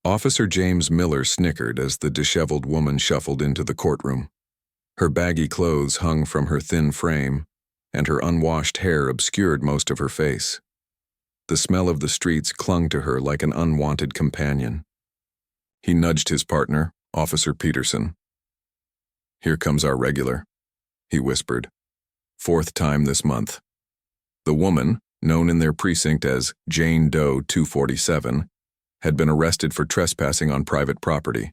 Officer James Miller snickered as the disheveled woman shuffled into the courtroom. Her baggy clothes hung from her thin frame, and her unwashed hair obscured most of her face. The smell of the streets clung to her like an unwanted companion. He nudged his partner, Officer Peterson. "Here comes our regular," he whispered. "Fourth time this month." The woman, known in their precinct as Jane Doe 247, had been arrested for trespassing on private property,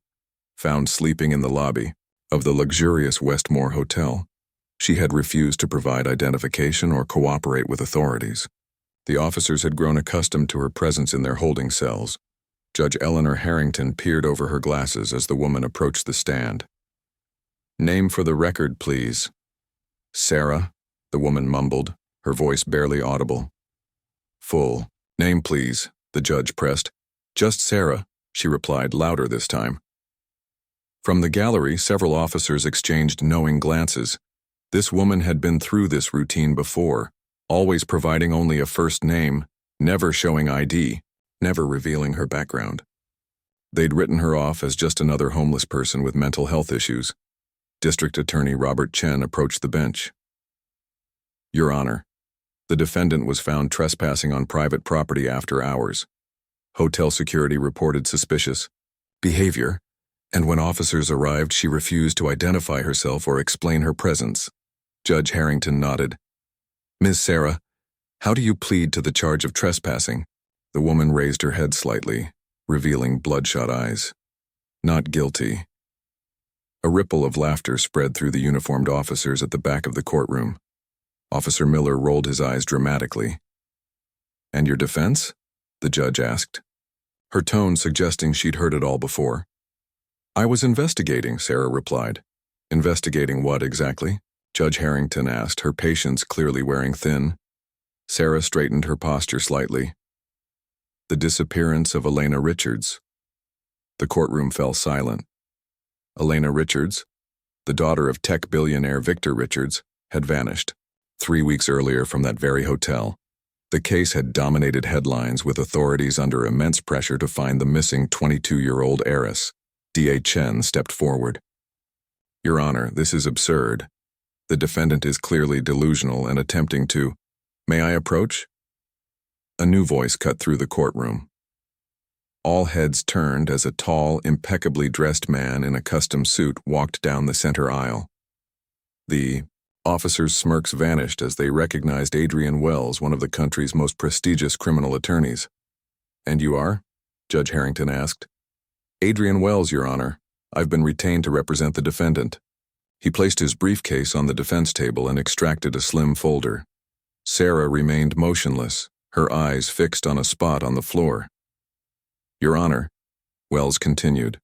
found sleeping in the lobby of the luxurious Westmore Hotel. She had refused to provide identification or cooperate with authorities. The officers had grown accustomed to her presence in their holding cells. Judge Eleanor Harrington peered over her glasses as the woman approached the stand. "Name for the record, please." "Sarah," the woman mumbled, her voice barely audible. "Full name, please," the judge pressed. "Just Sarah," she replied, louder this time. From the gallery, several officers exchanged knowing glances. This woman had been through this routine before, always providing only a first name, never showing ID, never revealing her background. They'd written her off as just another homeless person with mental health issues. District Attorney Robert Chen approached the bench. "Your Honor, the defendant was found trespassing on private property after hours. Hotel security reported suspicious behavior, and when officers arrived, she refused to identify herself or explain her presence." Judge Harrington nodded. "Ms. Sarah, how do you plead to the charge of trespassing?" The woman raised her head slightly, revealing bloodshot eyes. "Not guilty." A ripple of laughter spread through the uniformed officers at the back of the courtroom. Officer Miller rolled his eyes dramatically. "And your defense?" the judge asked, her tone suggesting she'd heard it all before. "I was investigating," Sarah replied. "Investigating what exactly?" Judge Harrington asked, her patience clearly wearing thin. Sarah straightened her posture slightly. "The disappearance of Elena Richards." The courtroom fell silent. Elena Richards, the daughter of tech billionaire Victor Richards, had vanished 3 weeks earlier from that very hotel. The case had dominated headlines, with authorities under immense pressure to find the missing 22-year-old heiress. D.A. Chen stepped forward. "Your Honor, this is absurd. The defendant is clearly delusional and attempting to— May I approach?" A new voice cut through the courtroom. All heads turned as a tall, impeccably dressed man in a custom suit walked down the center aisle. The officers' smirks vanished as they recognized Adrian Wells, one of the country's most prestigious criminal attorneys. "And you are?" Judge Harrington asked. "Adrian Wells, Your Honor. I've been retained to represent the defendant." He placed his briefcase on the defense table and extracted a slim folder. Sarah remained motionless, her eyes fixed on a spot on the floor. "Your Honor," Wells continued,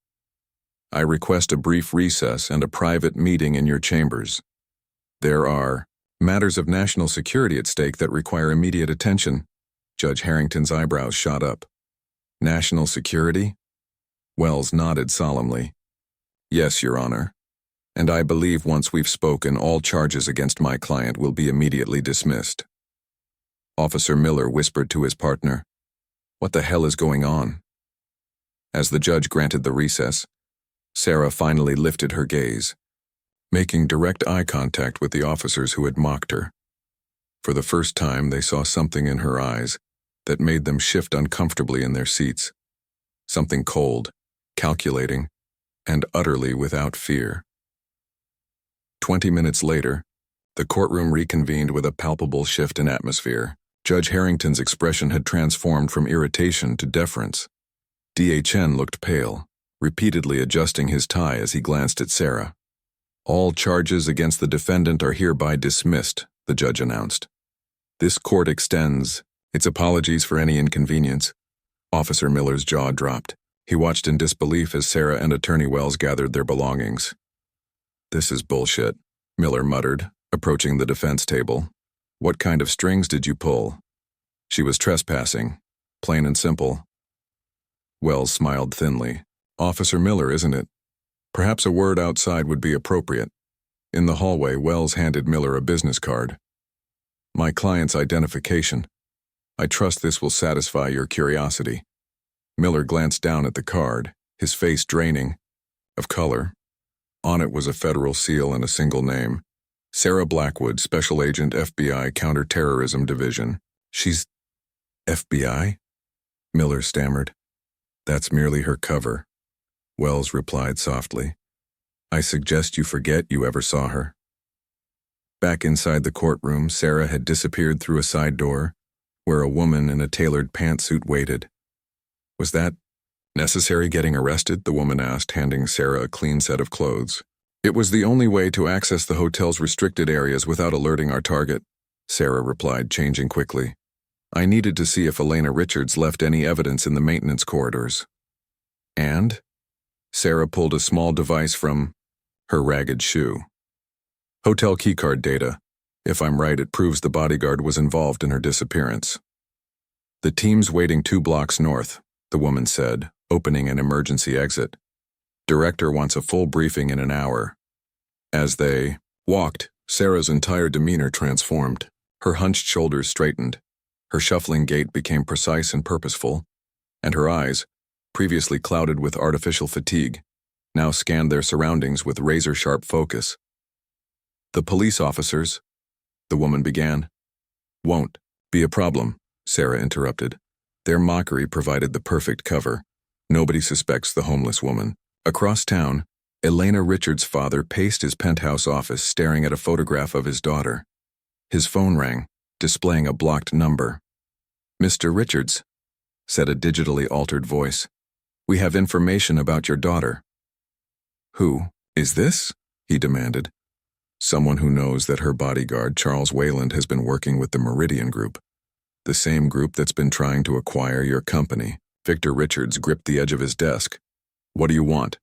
"I request a brief recess and a private meeting in your chambers. There are matters of national security at stake that require immediate attention." Judge Harrington's eyebrows shot up. "National security?" Wells nodded solemnly. "Yes, Your Honor. And I believe once we've spoken, all charges against my client will be immediately dismissed." Officer Miller whispered to his partner, "What the hell is going on?" As the judge granted the recess, Sarah finally lifted her gaze, making direct eye contact with the officers who had mocked her. For the first time, they saw something in her eyes that made them shift uncomfortably in their seats. Something cold, calculating, and utterly without fear. 20 minutes later, the courtroom reconvened with a palpable shift in atmosphere. Judge Harrington's expression had transformed from irritation to deference. D.A. Chen looked pale, repeatedly adjusting his tie as he glanced at Sarah. "All charges against the defendant are hereby dismissed," the judge announced. "This court extends its apologies for any inconvenience." Officer Miller's jaw dropped. He watched in disbelief as Sarah and Attorney Wells gathered their belongings. "This is bullshit," Miller muttered, approaching the defense table. "What kind of strings did you pull?" "She was trespassing. Plain and simple." Wells smiled thinly. "Officer Miller, isn't it? Perhaps a word outside would be appropriate." In the hallway, Wells handed Miller a business card. "My client's identification. I trust this will satisfy your curiosity." Miller glanced down at the card, his face draining of color. On it was a federal seal and a single name. Sarah Blackwood, Special Agent, FBI Counterterrorism Division. She's FBI? Miller stammered. That's merely her cover. Wells replied softly. I suggest you forget you ever saw her. Back inside the courtroom, Sarah had disappeared through a side door, where a woman in a tailored pantsuit waited. Was that necessary getting arrested? The woman asked, handing Sarah a clean set of clothes. It was the only way to access the hotel's restricted areas without alerting our target, Sarah replied, changing quickly. I needed to see if Elena Richards left any evidence in the maintenance corridors. And? Sarah pulled a small device from her ragged shoe. Hotel keycard data. If I'm right, it proves the bodyguard was involved in her disappearance. The team's waiting 2 blocks north, the woman said, opening an emergency exit. Director wants a full briefing in an hour. As they walked, Sarah's entire demeanor transformed. Her hunched shoulders straightened. Her shuffling gait became precise and purposeful, and her eyes, previously clouded with artificial fatigue, now scanned their surroundings with razor-sharp focus. The police officers, the woman began. Won't be a problem, Sarah interrupted. Their mockery provided the perfect cover. Nobody suspects the homeless woman. Across town, Elena Richards' father paced his penthouse office staring at a photograph of his daughter. His phone rang, displaying a blocked number. Mr. Richards, said a digitally altered voice. We have information about your daughter. Who is this? He demanded. Someone who knows that her bodyguard, Charles Wayland, has been working with the Meridian Group, the same group that's been trying to acquire your company. Victor Richards gripped the edge of his desk. What do you want?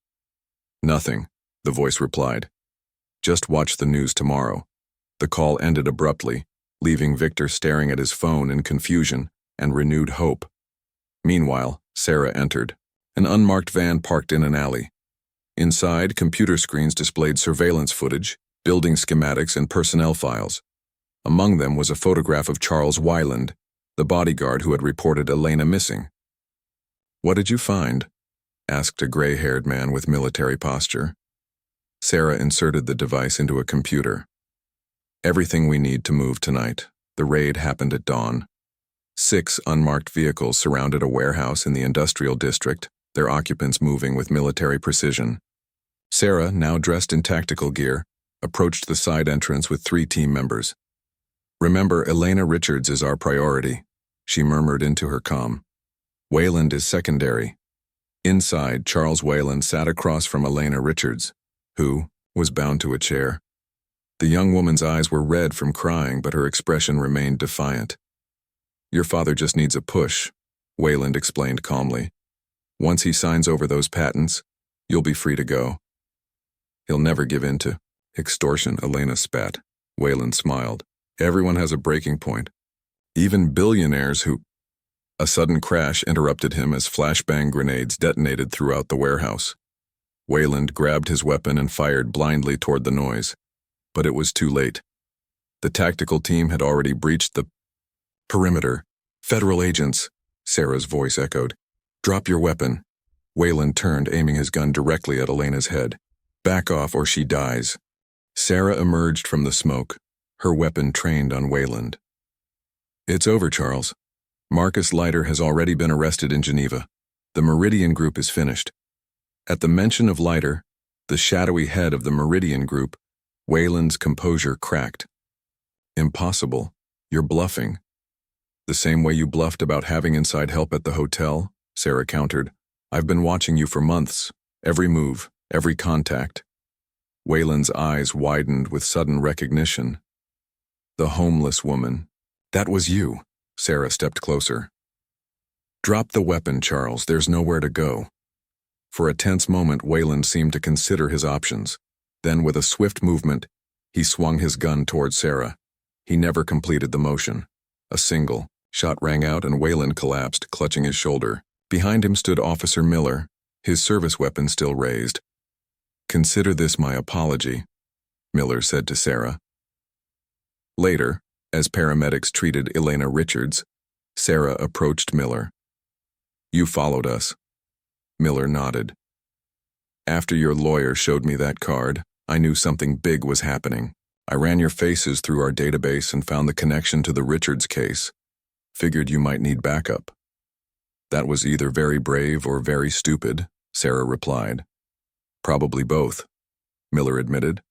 Nothing, the voice replied. Just watch the news tomorrow. The call ended abruptly, leaving Victor staring at his phone in confusion and renewed hope. Meanwhile, Sarah entered. An unmarked van parked in an alley. Inside, computer screens displayed surveillance footage, building schematics, and personnel files. Among them was a photograph of Charles Wayland, the bodyguard who had reported Elena missing. What did you find? Asked a gray-haired man with military posture. Sarah inserted the device into a computer. Everything we need to move tonight. The raid happened at dawn. 6 unmarked vehicles surrounded a warehouse in the industrial district, their occupants moving with military precision. Sarah, now dressed in tactical gear, approached the side entrance with 3 team members. Remember, Elena Richards is our priority, she murmured into her comm. Wayland is secondary. Inside, Charles Wayland sat across from Elena Richards, who was bound to a chair. The young woman's eyes were red from crying, but her expression remained defiant. Your father just needs a push, Wayland explained calmly. Once he signs over those patents, you'll be free to go. He'll never give in to extortion, Elena spat. Wayland smiled. Everyone has a breaking point. Even billionaires who... A sudden crash interrupted him as flashbang grenades detonated throughout the warehouse. Wayland grabbed his weapon and fired blindly toward the noise. But it was too late. The tactical team had already breached the perimeter. Federal agents, Sarah's voice echoed. Drop your weapon. Wayland turned, aiming his gun directly at Elena's head. Back off or she dies. Sarah emerged from the smoke, her weapon trained on Wayland. It's over, Charles. Marcus Leiter has already been arrested in Geneva. The Meridian Group is finished. At the mention of Leiter, the shadowy head of the Meridian Group, Wayland's composure cracked. Impossible. You're bluffing. The same way you bluffed about having inside help at the hotel, Sarah countered. I've been watching you for months. Every move, every contact. Wayland's eyes widened with sudden recognition. The homeless woman. That was you. Sarah stepped closer. Drop the weapon, Charles. There's nowhere to go. For a tense moment, Wayland seemed to consider his options. Then, with a swift movement, he swung his gun toward Sarah. He never completed the motion. A single shot rang out and Wayland collapsed, clutching his shoulder. Behind him stood Officer Miller, his service weapon still raised. Consider this my apology, Miller said to Sarah. Later, as paramedics treated Elena Richards, Sarah approached Miller. You followed us. Miller nodded. After your lawyer showed me that card, I knew something big was happening. I ran your faces through our database and found the connection to the Richards case. Figured you might need backup. That was either very brave or very stupid, Sarah replied. Probably both, Miller admitted.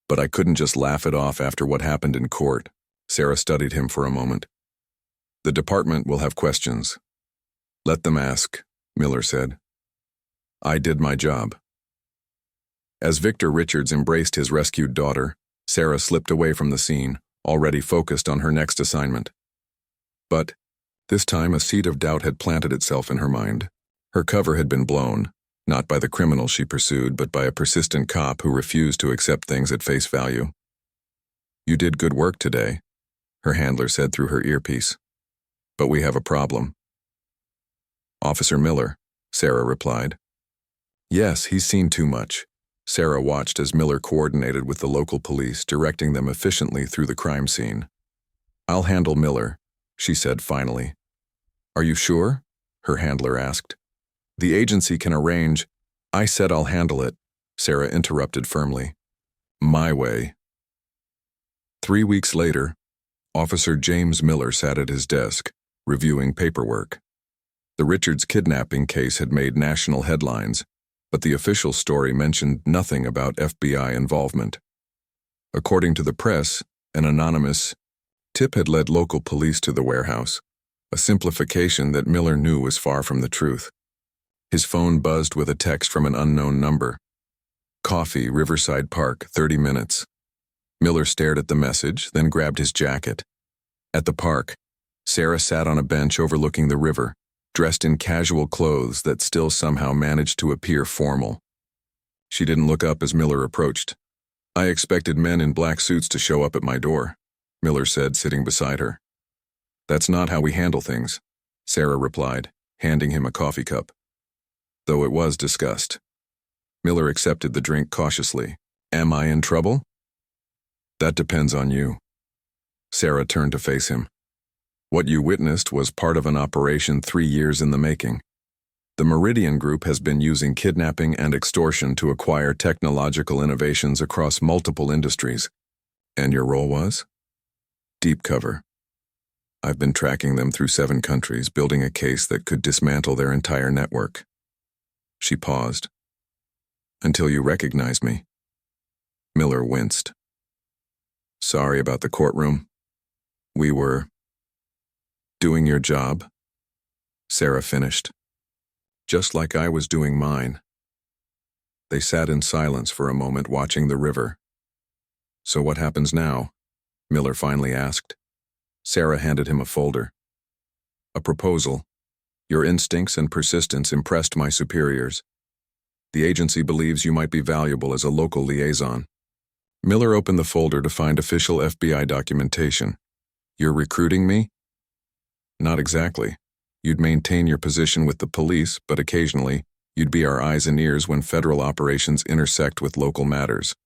But I couldn't just laugh it off after what happened in court. Sarah studied him for a moment. The department will have questions. Let them ask, Miller said. I did my job. As Victor Richards embraced his rescued daughter, Sarah slipped away from the scene, already focused on her next assignment. But, this time a seed of doubt had planted itself in her mind. Her cover had been blown, not by the criminal she pursued, but by a persistent cop who refused to accept things at face value. You did good work today, her handler said through her earpiece. But we have a problem. Officer Miller, Sarah replied. Yes, he's seen too much. Sarah watched as Miller coordinated with the local police, directing them efficiently through the crime scene. I'll handle Miller, she said finally. Are you sure? Her handler asked. The agency can arrange. I said I'll handle it, Sarah interrupted firmly. My way. 3 weeks later, Officer James Miller sat at his desk, reviewing paperwork. The Richards kidnapping case had made national headlines, but the official story mentioned nothing about FBI involvement. According to the press, an anonymous tip had led local police to the warehouse, a simplification that Miller knew was far from the truth. His phone buzzed with a text from an unknown number. Coffee, Riverside Park, 30 minutes. Miller stared at the message, then grabbed his jacket. At the park, Sarah sat on a bench overlooking the river, dressed in casual clothes that still somehow managed to appear formal. She didn't look up as Miller approached. I expected men in black suits to show up at my door, Miller said, sitting beside her. That's not how we handle things, Sarah replied, handing him a coffee cup. Though it was discussed. Miller accepted the drink cautiously. Am I in trouble? That depends on you. Sarah turned to face him. What you witnessed was part of an operation 3 years in the making. The Meridian Group has been using kidnapping and extortion to acquire technological innovations across multiple industries. And your role was? Deep cover. I've been tracking them through 7 countries, building a case that could dismantle their entire network. She paused. Until you recognized me. Miller winced. Sorry about the courtroom. We were doing your job, Sarah finished. Just like I was doing mine. They sat in silence for a moment, watching the river. So what happens now? Miller finally asked. Sarah handed him a folder. A proposal. Your instincts and persistence impressed my superiors. The agency believes you might be valuable as a local liaison. Miller opened the folder to find official FBI documentation. You're recruiting me? Not exactly. You'd maintain your position with the police, but occasionally, you'd be our eyes and ears when federal operations intersect with local matters.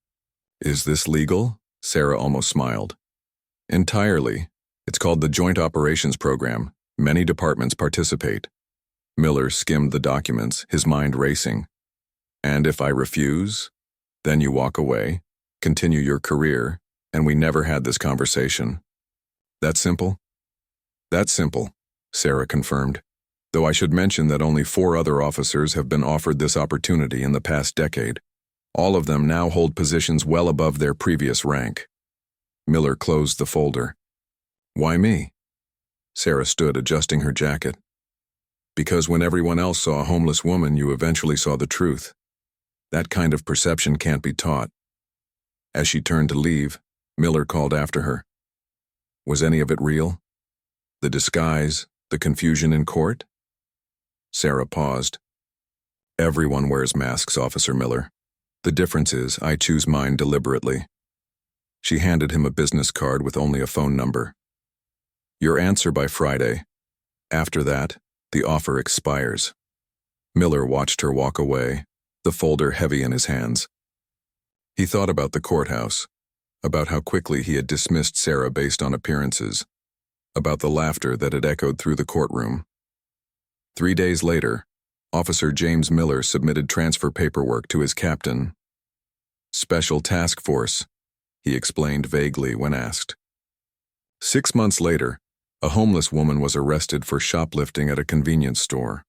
Is this legal? Sarah almost smiled. Entirely. It's called the Joint Operations Program. Many departments participate. Miller skimmed the documents, his mind racing. And if I refuse, then you walk away, continue your career, and we never had this conversation. That simple? That's simple, Sarah confirmed, though I should mention that only 4 other officers have been offered this opportunity in the past decade. All of them now hold positions well above their previous rank. Miller closed the folder. Why me? Sarah stood, adjusting her jacket. Because when everyone else saw a homeless woman, you eventually saw the truth. That kind of perception can't be taught. As she turned to leave, Miller called after her. Was any of it real? The disguise, the confusion in court? Sarah paused. Everyone wears masks, Officer Miller. The difference is I choose mine deliberately. She handed him a business card with only a phone number. Your answer by Friday. After that, the offer expires. Miller watched her walk away, the folder heavy in his hands. He thought about the courthouse, about how quickly he had dismissed Sarah based on appearances, about the laughter that had echoed through the courtroom. 3 days later, Officer James Miller submitted transfer paperwork to his captain. Special Task Force, he explained vaguely when asked. 6 months later, a homeless woman was arrested for shoplifting at a convenience store.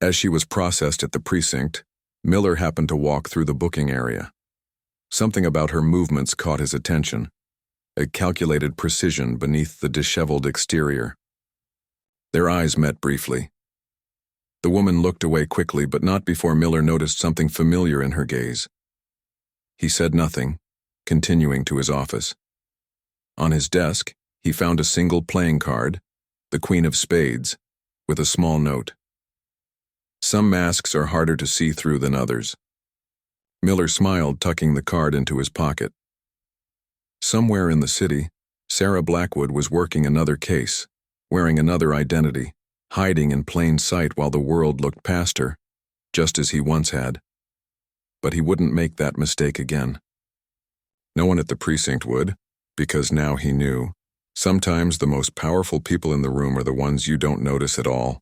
As she was processed at the precinct, Miller happened to walk through the booking area. Something about her movements caught his attention, a calculated precision beneath the disheveled exterior. Their eyes met briefly. The woman looked away quickly, but not before Miller noticed something familiar in her gaze. He said nothing, continuing to his office. On his desk, he found a single playing card, the Queen of Spades, with a small note. Some masks are harder to see through than others. Miller smiled, tucking the card into his pocket. Somewhere in the city, Sarah Blackwood was working another case, wearing another identity, hiding in plain sight while the world looked past her, just as he once had. But he wouldn't make that mistake again. No one at the precinct would, because now he knew, sometimes the most powerful people in the room are the ones you don't notice at all.